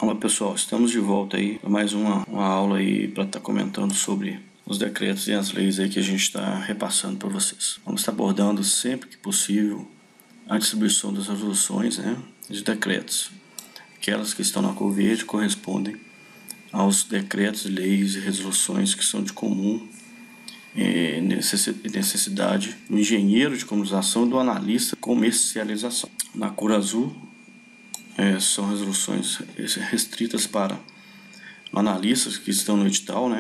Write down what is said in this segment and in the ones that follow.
Olá pessoal, estamos de volta aí para mais uma aula aí para estar comentando sobre os decretos e as leis aí que a gente está repassando para vocês. Vamos estar abordando sempre que possível a distribuição das resoluções, de decretos. Aquelas que estão na cor verde correspondem aos decretos, leis e resoluções que são de comum necessidade do engenheiro de comunicação e do analista de comercialização. Na cor azul são resoluções restritas para analistas que estão no edital,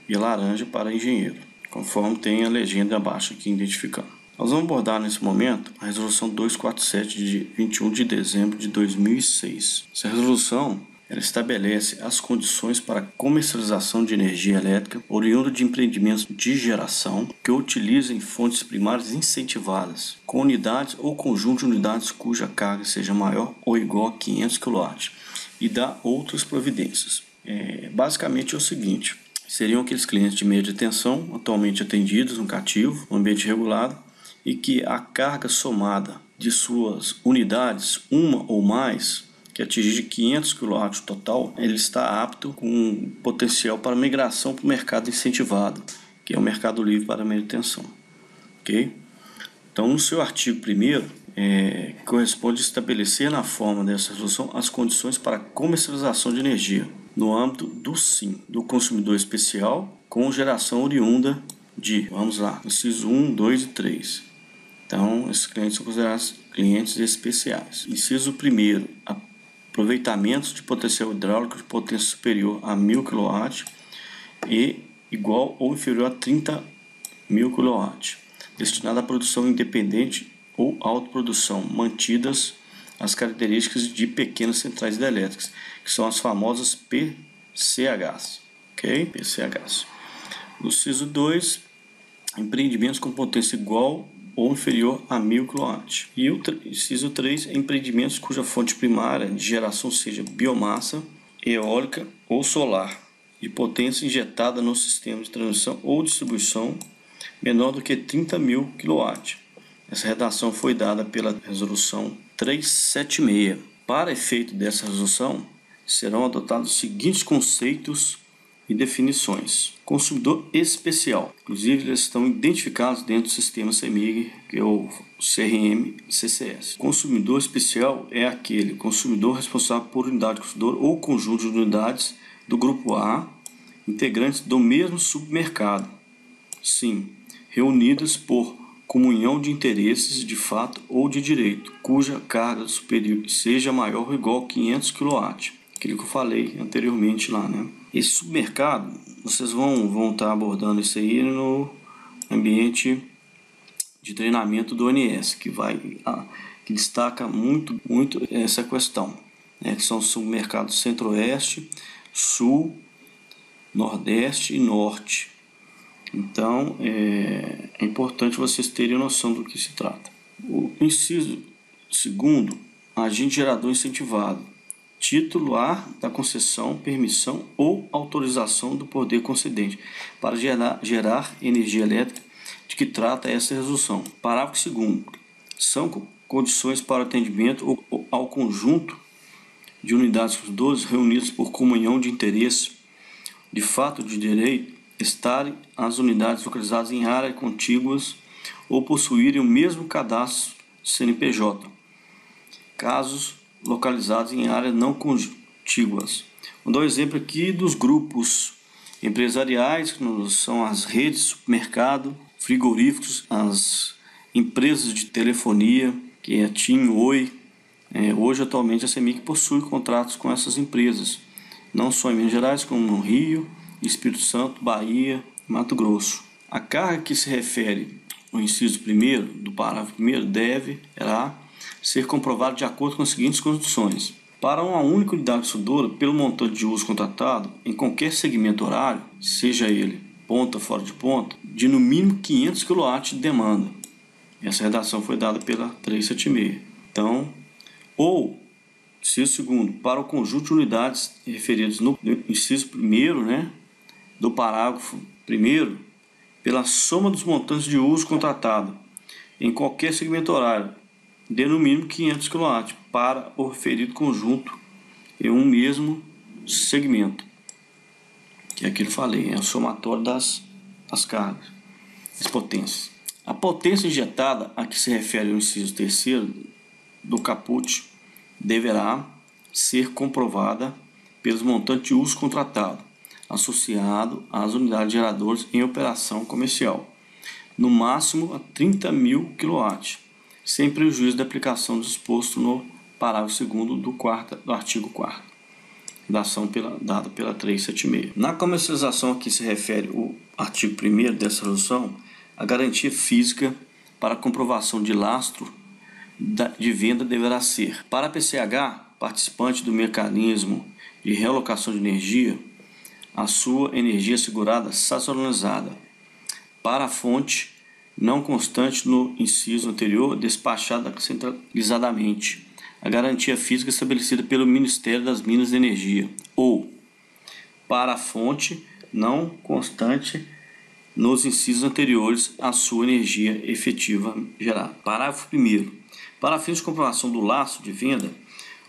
e laranja para engenheiro, conforme tem a legenda abaixo aqui identificando. Nós vamos abordar nesse momento a resolução 247 de 21 de dezembro de 2006. Essa resolução ela estabelece as condições para a comercialização de energia elétrica oriunda de empreendimentos de geração que utilizem fontes primárias incentivadas, com unidades ou conjunto de unidades cuja carga seja maior ou igual a 500 kW, e dá outras providências. Basicamente é o seguinte: seriam aqueles clientes de média tensão atualmente atendidos no cativo, no ambiente regulado, e que a carga somada de suas unidades, uma ou mais, que atingir 500 kW total, ele está apto com potencial para migração para o mercado incentivado, que é o mercado livre para média tensão. Ok? Então, no seu artigo 1º, corresponde estabelecer na forma dessa resolução as condições para a comercialização de energia no âmbito do SIM, do consumidor especial, com geração oriunda de, vamos lá, inciso 1, 2 e 3. Então, esses clientes são considerados clientes especiais. Inciso 1º, aproveitamentos de potencial hidráulico de potência superior a 1000 kW e igual ou inferior a 30.000 kW, destinado à produção independente ou autoprodução, mantidas as características de pequenas centrais hidrelétricas, que são as famosas PCHs. Ok? PCHs. No inciso 2, empreendimentos com potência igual ou inferior a 1000 kW. E o inciso 3, empreendimentos cuja fonte primária de geração seja biomassa, eólica ou solar, de potência injetada no sistema de transmissão ou distribuição menor do que 30.000 kW. Essa redação foi dada pela resolução 376. Para efeito dessa resolução, serão adotados os seguintes conceitos e definições. Consumidor especial. Inclusive, eles estão identificados dentro do sistema CEMIG, que é o CRM-CCS. Consumidor especial é aquele consumidor responsável por unidade consumidora ou conjunto de unidades do grupo A, integrantes do mesmo submercado. Sim, reunidas por comunhão de interesses de fato ou de direito, cuja carga superior seja maior ou igual a 500 kW. Aquilo que eu falei anteriormente lá, Esse submercado, vocês vão estar abordando isso aí no ambiente de treinamento do ONS, que destaca muito essa questão, que são os submercados Centro-Oeste, Sul, Nordeste e Norte. Então, é importante vocês terem noção do que se trata. O inciso 2, agente gerador incentivado. Titular da concessão, permissão ou autorização do poder concedente para gerar energia elétrica de que trata essa resolução. Parágrafo 2º. São condições para atendimento ao conjunto de unidades consumidoras reunidas por comunhão de interesse de fato de direito estarem as unidades localizadas em áreas contíguas ou possuírem o mesmo cadastro CNPJ. Casos localizados em áreas não contíguas. Vou dar um exemplo aqui dos grupos empresariais, que são as redes de supermercado, frigoríficos, as empresas de telefonia, que é a TIM, Oi. Hoje, atualmente, a CEMIG possui contratos com essas empresas, não só em Minas Gerais, como no Rio, Espírito Santo, Bahia e Mato Grosso. A carga que se refere ao inciso 1º do parágrafo 1º deverá ser comprovado de acordo com as seguintes condições. Para uma única unidade consumidora, pelo montante de uso contratado, em qualquer segmento horário, seja ele ponta ou fora de ponta, de no mínimo 500 kW de demanda. Essa redação foi dada pela 376. Então, ou, inciso 2º, para o conjunto de unidades referidas no inciso 1º, do parágrafo 1º, pela soma dos montantes de uso contratado, em qualquer segmento horário, de no mínimo 500 kW para o referido conjunto em um mesmo segmento, que é aquilo que eu falei, é o somatório das cargas, das potências. A potência injetada a que se refere o inciso 3º do caput deverá ser comprovada pelos montantes de uso contratado, associado às unidades geradoras em operação comercial, no máximo a 30.000 kW, sem prejuízo da aplicação disposto no parágrafo 2º do artigo 4º, dada pela 376. Na comercialização a que se refere o artigo 1º dessa resolução, a garantia física para comprovação de lastro de venda deverá ser: para a PCH, participante do mecanismo de realocação de energia, a sua energia segurada sazonalizada; para a fonte não constante no inciso anterior, despachada centralizadamente, a garantia física estabelecida pelo Ministério das Minas e Energia; ou para a fonte não constante nos incisos anteriores, a sua energia efetiva gerada. Parágrafo 1º. Para fins de comprovação do lastro de venda,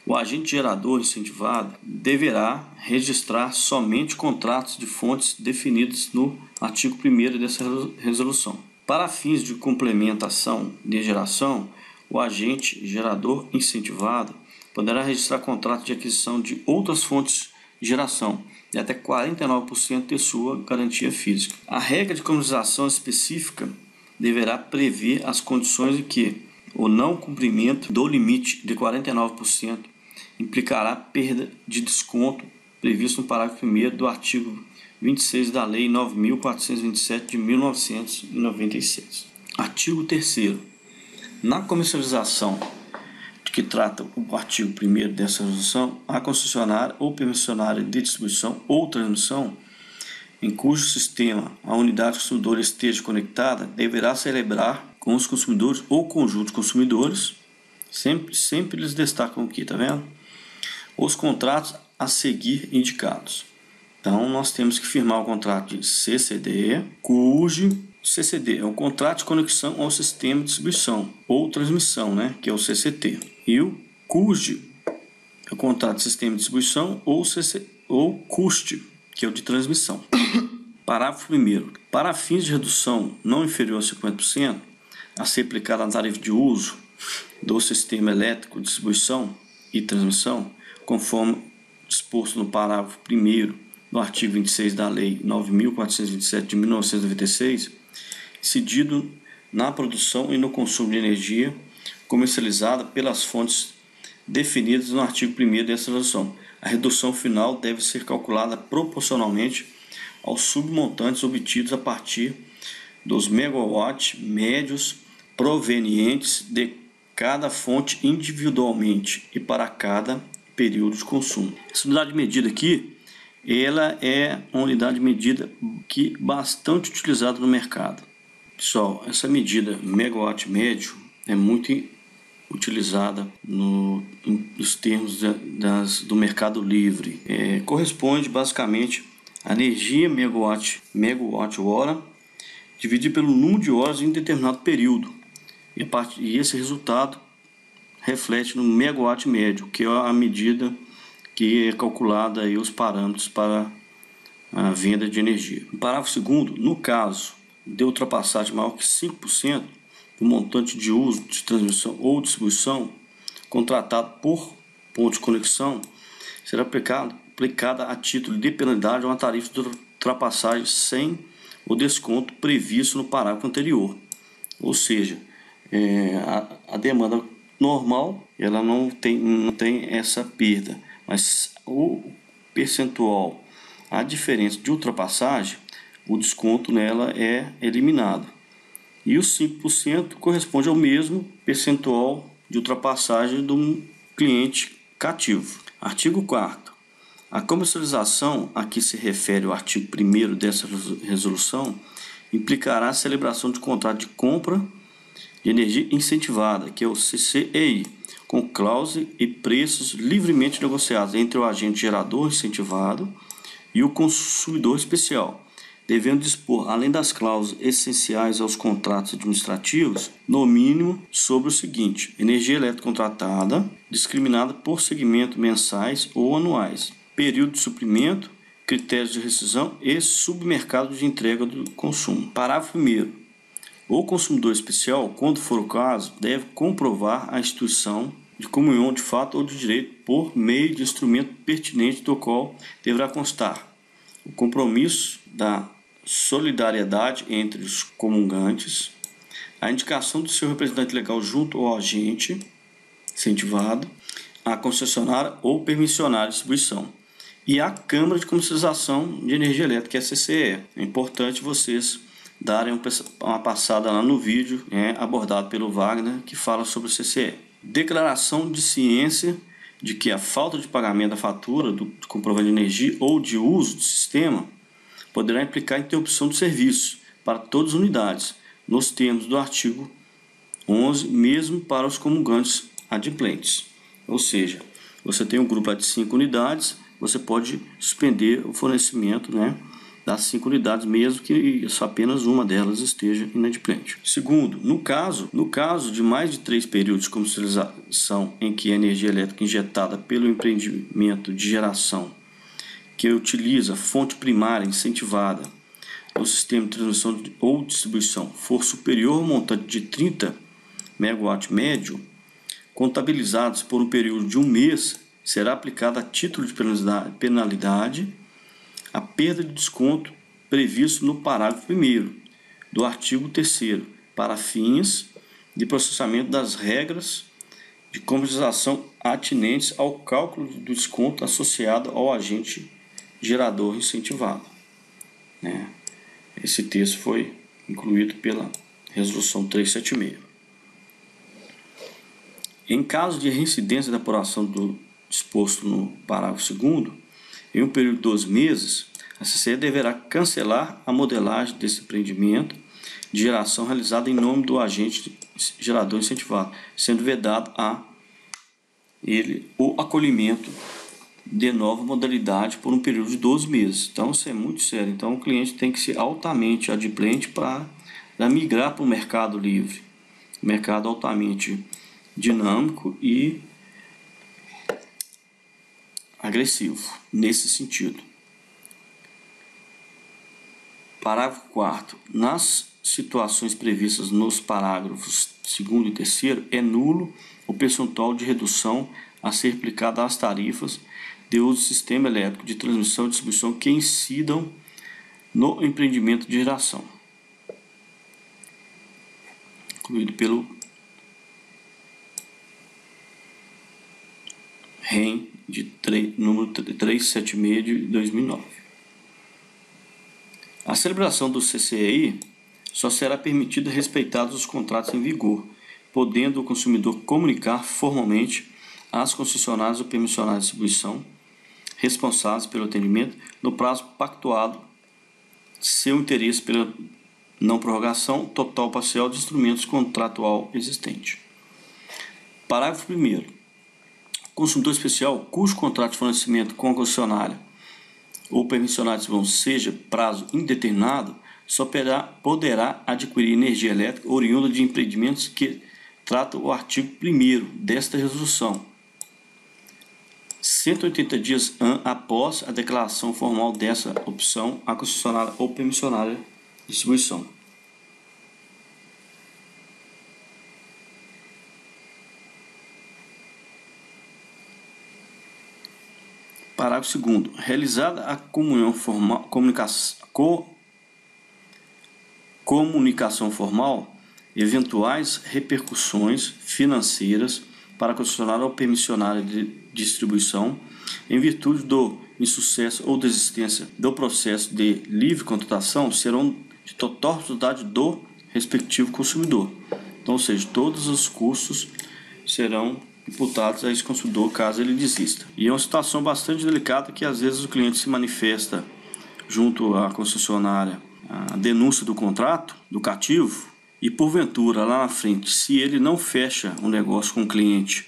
o agente gerador incentivado deverá registrar somente contratos de fontes definidos no artigo 1º dessa resolução. Para fins de complementação de geração, o agente gerador incentivado poderá registrar contratos de aquisição de outras fontes de geração de até 49% de sua garantia física. A regra de comercialização específica deverá prever as condições em que o não cumprimento do limite de 49% implicará perda de desconto previsto no parágrafo 1º do artigo 26 da Lei 9.427 de 1996. Artigo 3º. Na comercialização de que trata o artigo 1º dessa resolução, a concessionária ou permissionária de distribuição ou transmissão em cujo sistema a unidade consumidora esteja conectada deverá celebrar com os consumidores ou conjunto de consumidores, sempre eles destacam aqui, tá vendo? Os contratos a seguir indicados. Então, nós temos que firmar o contrato de CCD, cujo CCD é o contrato de conexão ao sistema de distribuição ou transmissão, né, que é o CCT. E o CUSD é o contrato de sistema de distribuição ou CUST, que é o de transmissão. Parágrafo 1º. Para fins de redução não inferior a 50%, a ser aplicada na tarifa de uso do sistema elétrico de distribuição e transmissão, conforme disposto no parágrafo 1º do artigo 26 da Lei 9.427 de 1996, incidido na produção e no consumo de energia comercializada pelas fontes definidas no artigo 1º dessa resolução. A redução final deve ser calculada proporcionalmente aos submontantes obtidos a partir dos megawatts médios provenientes de cada fonte individualmente e para cada período de consumo. Essa unidade de medida aqui, ela é uma unidade de medida que bastante utilizada no mercado. Pessoal, essa medida megawatt médio é muito utilizada nos termos do mercado livre. Corresponde basicamente a energia megawatt-hora dividido pelo número de horas em um determinado período. E esse resultado reflete no megawatt médio, que é a medida que é calculada aí os parâmetros para a venda de energia. No parágrafo 2º, no caso de ultrapassagem maior que 5% do montante de uso de transmissão ou distribuição contratado por ponto de conexão, será aplicada a título de penalidade uma tarifa de ultrapassagem sem o desconto previsto no parágrafo anterior. Ou seja, a demanda normal ela não tem essa perda, mas o percentual, a diferença de ultrapassagem, o desconto nela é eliminado. E os 5% corresponde ao mesmo percentual de ultrapassagem do cliente cativo. Artigo 4º. A comercialização a que se refere o artigo 1º dessa resolução implicará a celebração de contrato de compra de energia incentivada, que é o CCEI, com cláusula e preços livremente negociados entre o agente gerador incentivado e o consumidor especial, devendo dispor, além das cláusulas essenciais aos contratos administrativos, no mínimo sobre o seguinte: energia elétrica contratada, discriminada por segmento mensais ou anuais, período de suprimento, critérios de rescisão e submercado de entrega do consumo. Parágrafo 1º. O consumidor especial, quando for o caso, deve comprovar a instituição de comunhão de fato ou de direito por meio de instrumento pertinente do qual deverá constar o compromisso da solidariedade entre os comungantes, a indicação do seu representante legal junto ao agente incentivado, a concessionária ou permissionária de distribuição e a Câmara de Comercialização de Energia Elétrica, que é a CCE. É importante vocês darem uma passada lá no vídeo abordado pelo Wagner, que fala sobre o CCE. Declaração de ciência de que a falta de pagamento da fatura do comprovante de energia ou de uso do sistema poderá implicar interrupção do serviço para todas as unidades, nos termos do artigo 11, mesmo para os comungantes adimplentes. Ou seja, você tem um grupo de 5 unidades, você pode suspender o fornecimento das 5 unidades, mesmo que apenas uma delas esteja inadimplente. Segundo, no caso de mais de 3 períodos de comercialização em que a energia elétrica injetada pelo empreendimento de geração que utiliza fonte primária incentivada no sistema de transmissão ou distribuição for superior ao montante de 30 MW médio, contabilizados por um período de 1 mês, será aplicada a título de penalidade a perda de desconto previsto no parágrafo 1º do artigo 3º, para fins de processamento das regras de comercialização atinentes ao cálculo do desconto associado ao agente gerador incentivado. Esse texto foi incluído pela Resolução 376. Em caso de reincidência da apuração do disposto no parágrafo 2º, em um período de 12 meses, a CCE deverá cancelar a modelagem desse empreendimento de geração realizada em nome do agente gerador incentivado, sendo vedado a ele o acolhimento de nova modalidade por um período de 12 meses. Então, isso é muito sério. Então, o cliente tem que ser altamente adimplente para migrar para o mercado livre, mercado altamente dinâmico e agressivo nesse sentido. Parágrafo 4º. Nas situações previstas nos parágrafos 2º e 3º, é nulo o percentual de redução a ser aplicada às tarifas de uso do sistema elétrico de transmissão e distribuição que incidam no empreendimento de geração, incluído pelo REN número 376 de 2009. A celebração do CCEI só será permitida respeitados os contratos em vigor, podendo o consumidor comunicar formalmente às concessionárias ou permissionárias de distribuição responsáveis pelo atendimento no prazo pactuado seu interesse pela não prorrogação total ou parcial de instrumentos contratual existente. Parágrafo 1º. Consumidor especial cujo contrato de fornecimento com a concessionária ou permissionária de distribuição seja prazo indeterminado, só poderá adquirir energia elétrica oriunda de empreendimentos que trata o artigo 1º desta resolução, 180 dias após a declaração formal dessa opção à concessionária ou permissionária de distribuição. Parágrafo 2º. Realizada a comunicação formal, eventuais repercussões financeiras para a concessionária ou permissionária de distribuição, em virtude do insucesso ou desistência do processo de livre contratação, serão de total responsabilidade do respectivo consumidor. Então, ou seja, todos os custos serão imputados a esse consumidor caso ele desista. E é uma situação bastante delicada que às vezes o cliente se manifesta junto à concessionária a denúncia do contrato, do cativo, e porventura lá na frente, se ele não fecha um negócio com o cliente,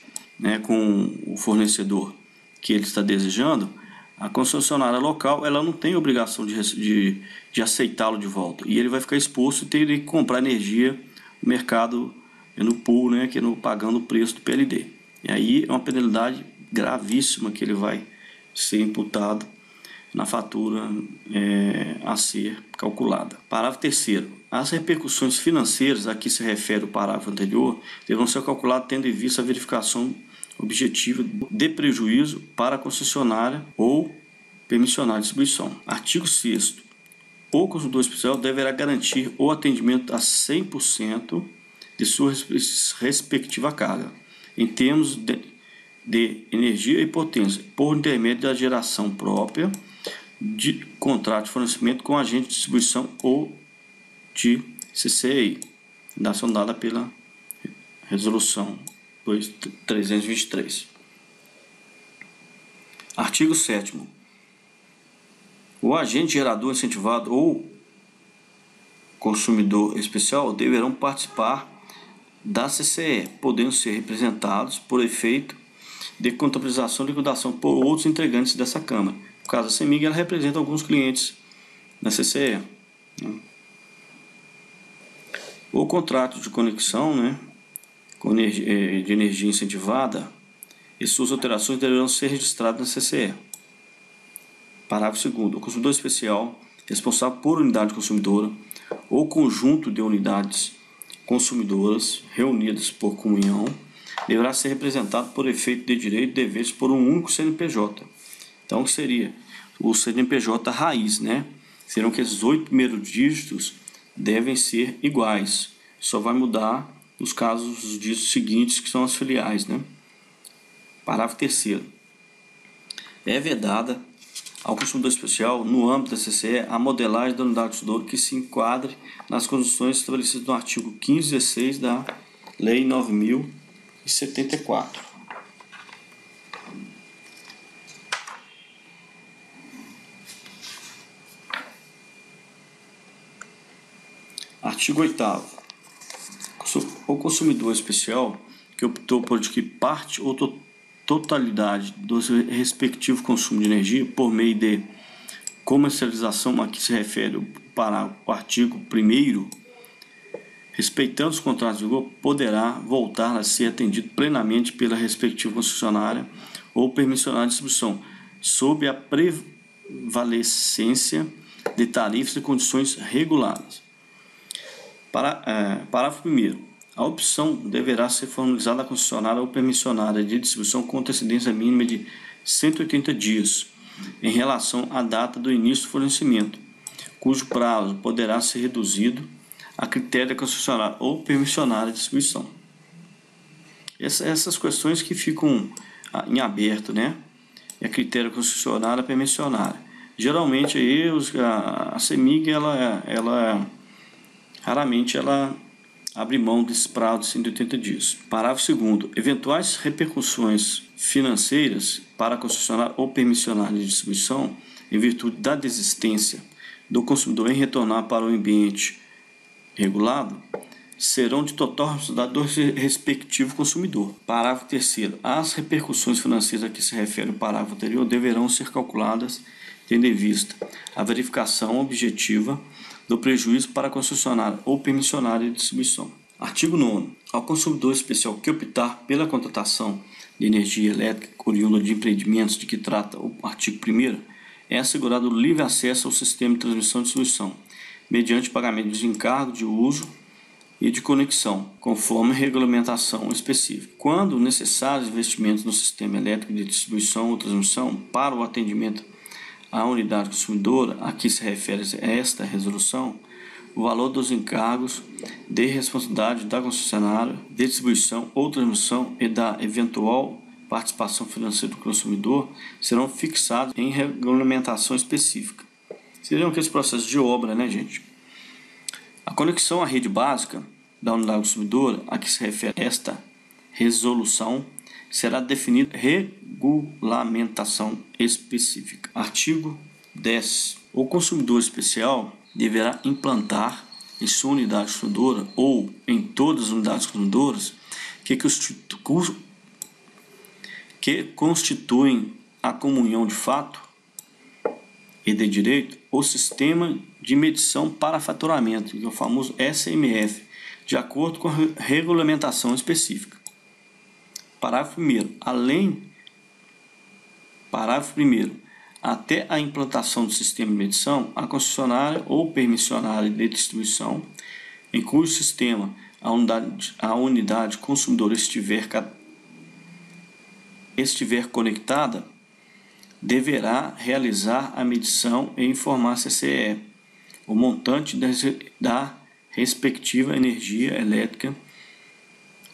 com o fornecedor que ele está desejando, A concessionária local ela não tem obrigação de aceitá-lo de volta. E ele vai ficar exposto e ter que comprar energia no mercado, no pool, né, que é pagando o preço do PLD. E aí é uma penalidade gravíssima que ele vai ser imputado na fatura a ser calculada. Parágrafo 3º. As repercussões financeiras a que se refere o parágrafo anterior deverão ser calculadas tendo em vista a verificação objetiva de prejuízo para a concessionária ou permissionária de distribuição. Artigo 6º. O consumidor especial deverá garantir o atendimento a 100% de sua respectiva carga, em termos de energia e potência, por intermédio da geração própria, de contrato de fornecimento com agente de distribuição ou de CCI, ação dada pela resolução 323. Artigo 7º. O agente gerador incentivado ou consumidor especial deverão participar da CCE, podendo ser representados por efeito de contabilização e liquidação por outros integrantes dessa Câmara. No caso da CEMIG, ela representa alguns clientes na CCE. O contrato de conexão, de energia incentivada e suas alterações deverão ser registradas na CCE. Parágrafo 2º. O consumidor especial responsável por unidade consumidora ou conjunto de unidades consumidoras reunidas por comunhão deverá ser representado por efeito de direito e deveres por um único CNPJ. Então, que seria o CNPJ raiz, Serão que esses 8 primeiros dígitos devem ser iguais. Só vai mudar nos casos dos dígitos seguintes, que são as filiais, Parágrafo 3º. É vedada ao consumidor especial, no âmbito da CCE, a modelagem da unidade consumidora que se enquadre nas condições estabelecidas no artigo 15 e 16 da Lei 9.074. Artigo 8º. O consumidor especial que optou por adquirir parte ou totalidade do respectivo consumo de energia por meio de comercialização a que se refere o artigo 1º, respeitando os contratos em vigor, poderá voltar a ser atendido plenamente pela respectiva concessionária ou permissionária de distribuição, sob a prevalecência de tarifas e condições reguladas. Parágrafo 1º. A opção deverá ser formalizada à concessionária ou permissionária de distribuição com antecedência mínima de 180 dias, em relação à data do início do fornecimento, cujo prazo poderá ser reduzido a critério da concessionária ou permissionária de distribuição. Essas questões que ficam em aberto, É critério concessionária, permissionária. Geralmente aí a CEMIG raramente ela abre mão desse prazo de 180 dias. Parágrafo 2º. Eventuais repercussões financeiras para a concessionária ou permissionária de distribuição, em virtude da desistência do consumidor em retornar para o ambiente regulado, serão de total responsabilidade do respectivo consumidor. Parágrafo 3º. As repercussões financeiras a que se refere o parágrafo anterior deverão ser calculadas tendo em vista a verificação objetiva do prejuízo para a concessionária ou permissionária de distribuição. Artigo 9º. Ao consumidor especial que optar pela contratação de energia elétrica oriunda de empreendimentos de que trata o artigo 1º, é assegurado o livre acesso ao sistema de transmissão e distribuição, mediante pagamento de encargo de uso e de conexão, conforme regulamentação específica. Quando necessários investimentos no sistema elétrico de distribuição ou transmissão para o atendimento à unidade consumidora a que se refere esta resolução, o valor dos encargos de responsabilidade da concessionária de distribuição ou transmissão e da eventual participação financeira do consumidor serão fixados em regulamentação específica. Seriam aqueles processos de obra, gente? A conexão à rede básica da unidade consumidora a que se refere esta resolução será definida regulamentação específica. Artigo 10. O consumidor especial deverá implantar em sua unidade consumidora ou em todas as unidades consumidoras que constituem a comunhão de fato e de direito o sistema de medição para faturamento, que é o famoso SMF, de acordo com a regulamentação específica. Parágrafo 1º. Parágrafo 1º. Até a implantação do sistema de medição, a concessionária ou permissionária de distribuição, em cujo sistema a unidade consumidora estiver conectada, deverá realizar a medição e informar a CCE o montante da respectiva energia elétrica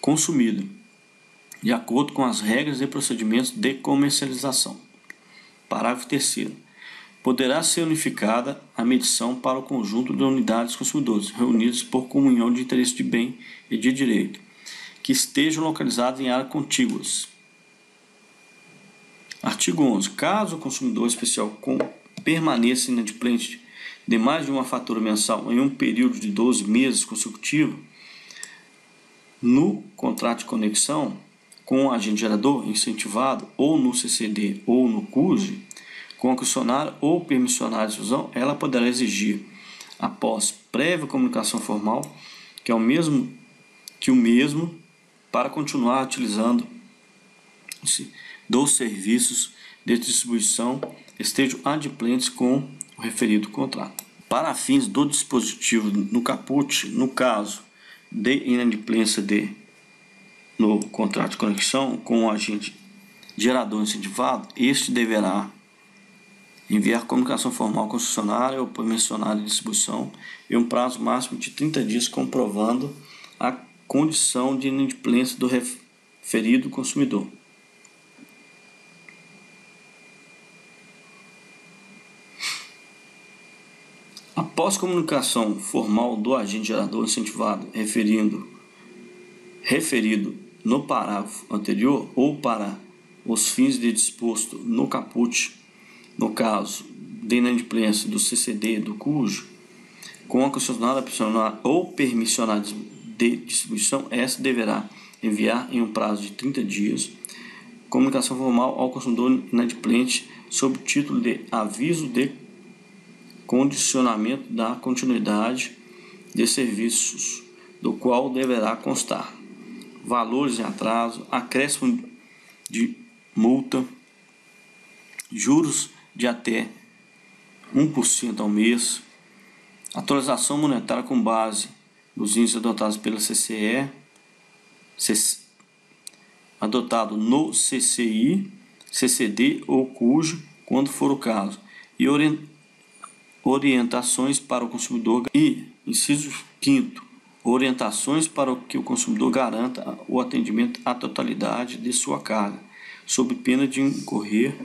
consumida, de acordo com as regras e procedimentos de comercialização. Parágrafo 3º. Poderá ser unificada a medição para o conjunto de unidades consumidoras reunidas por comunhão de interesse de bem e de direito, que estejam localizadas em áreas contíguas. Artigo 11. Caso o consumidor especial permaneça inadimplente de mais de uma fatura mensal em um período de 12 meses consecutivo, no contrato de conexão com o agente gerador incentivado, ou no CCD ou no CUSE, com a concessionária ou permissionária de distribuição, ela poderá exigir, após prévia comunicação formal, que o mesmo para continuar utilizando dos serviços de distribuição estejam adimplentes com o referido contrato. Para fins do dispositivo no caput, no caso de inadimplência no contrato de conexão com o agente gerador incentivado, este deverá enviar comunicação formal à concessionária ou permissionária de distribuição em um prazo máximo de 30 dias, comprovando a condição de inadimplência do referido consumidor. Após comunicação formal do agente gerador incentivado referido no parágrafo anterior ou para os fins de disposto no caput, no caso de inadimplência do CCD do CUJ, com a concessionária ou permissionária de distribuição, essa deverá enviar em um prazo de 30 dias comunicação formal ao consumidor inadimplente sob o título de aviso de condicionamento da continuidade de serviços, do qual deverá constar valores em atraso, acréscimo de multa, juros de até 1% ao mês, atualização monetária com base nos índices adotados pela CCE, adotado no CCI, CCD ou CUJ, quando for o caso, e orientações para o consumidor. E, inciso 5º, orientações para que o consumidor garanta o atendimento à totalidade de sua carga, sob pena de incorrer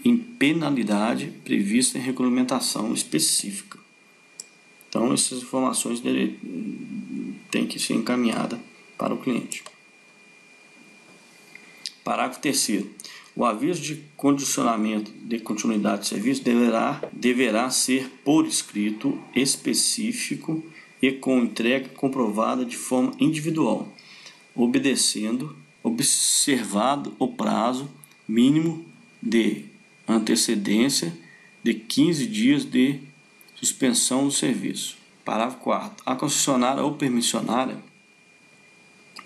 em penalidade prevista em regulamentação específica. Então, essas informações têm que ser encaminhadas para o cliente. Parágrafo 3º. O aviso de condicionamento de continuidade de serviço deverá ser por escrito, específico e com entrega comprovada de forma individual, observado o prazo mínimo de antecedência de 15 dias de suspensão do serviço. Parágrafo 4º. A concessionária ou permissionária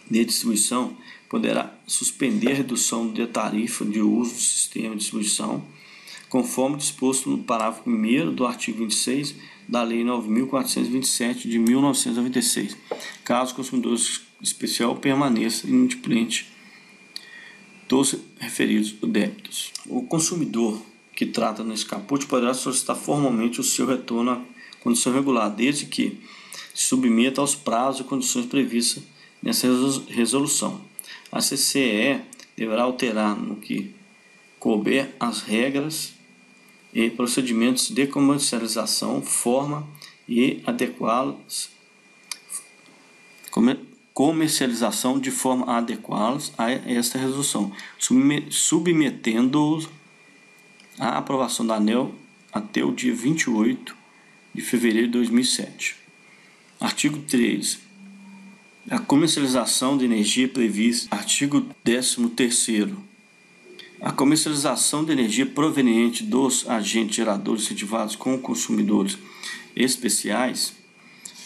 de distribuição poderá suspender a redução de tarifa de uso do sistema de distribuição, conforme disposto no parágrafo 1º do artigo 26 da Lei 9.427 de 1996, caso o consumidor especial permaneça inadimplente dos referidos débitos. O consumidor que trata nesse caput poderá solicitar formalmente o seu retorno à condição regular, desde que se submeta aos prazos e condições previstas nessa resolução. A CCE deverá alterar no que couber as regras e procedimentos de comercialização, forma e adequá-los de forma a adequá-los a esta resolução, submetendo-os à aprovação da ANEEL até o dia 28 de fevereiro de 2007. Artigo 3. A comercialização de energia prevista. Artigo 13º. A comercialização de energia proveniente dos agentes geradores incentivados com consumidores especiais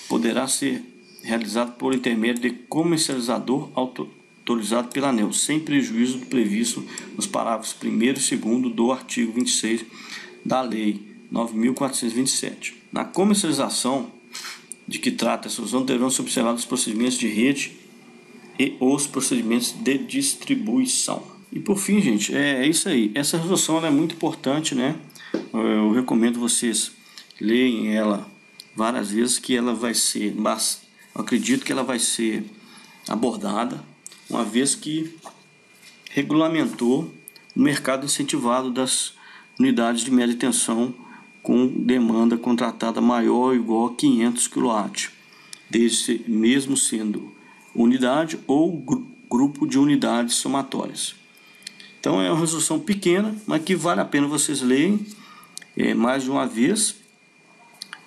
poderá ser realizado por intermédio de comercializador autorizado pela ANEEL, sem prejuízo do previsto nos parágrafos 1º e 2º do artigo 26 da Lei 9.427. Na comercialização de que trata essa resolução, deverão ser observados os procedimentos de rede e os procedimentos de distribuição. E por fim, gente, é isso aí. Essa resolução ela é muito importante, né? Eu recomendo vocês lerem ela várias vezes, que ela vai ser, mas acredito que ela vai ser abordada, uma vez que regulamentou o mercado incentivado das unidades de média tensão com demanda contratada maior ou igual a 500 kW, desde mesmo sendo unidade ou grupo de unidades somatórias. Então é uma resolução pequena, mas que vale a pena vocês lerem mais de uma vez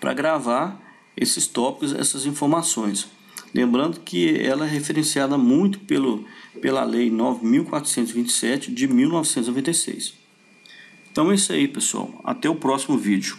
para gravar esses tópicos, essas informações. Lembrando que ela é referenciada muito pela Lei 9.427 de 1996. Então é isso aí, pessoal. Até o próximo vídeo.